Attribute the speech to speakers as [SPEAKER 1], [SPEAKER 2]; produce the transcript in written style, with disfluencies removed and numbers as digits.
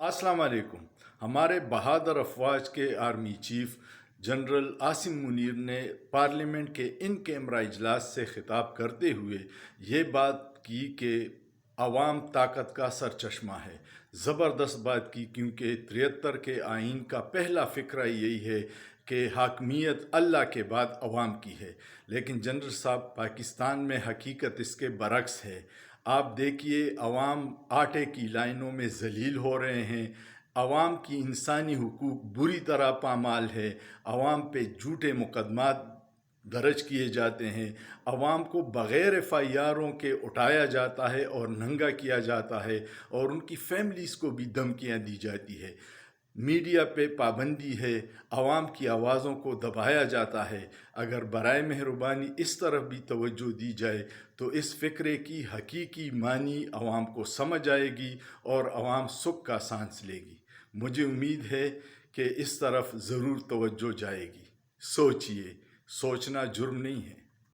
[SPEAKER 1] अस्सलाम वालेकुम। हमारे बहादुर अफवाज के army chief general Asim Munir ने पार्लियामेंट के इन कैमरा इजलास से खिताब करते हुए ये बात की कि अवाम ताकत का सरचश्मा है। ज़बरदस्त बात की, क्योंकि 73 के आइन का पहला फ़िक्रा यही है कि हाकमियत अल्लाह के बाद अवाम की है। लेकिन जनरल साहब, पाकिस्तान में हकीकत इसके बरक्स है। आप देखिए, अवाम आटे की लाइनों में जलील हो रहे हैं। अवाम की इंसानी हुकूक बुरी तरह पामाल है। अवाम पे झूठे मुकदमात दर्ज किए जाते हैं। अवाम को बग़ैर एफ़आईआरों के उठाया जाता है और नंगा किया जाता है, और उनकी फैमिलीज़ को भी धमकियाँ दी जाती है। मीडिया पे पाबंदी है, आवाम की आवाज़ों को दबाया जाता है। अगर बराए मेहरबानी इस तरफ भी तवज्जो दी जाए तो इस फ़िक्रे की हकीकी मानी आवाम को समझ आएगी और आवाम सुख का सांस लेगी। मुझे उम्मीद है कि इस तरफ ज़रूर तवज्जो जाएगी। सोचिए, सोचना जुर्म नहीं है।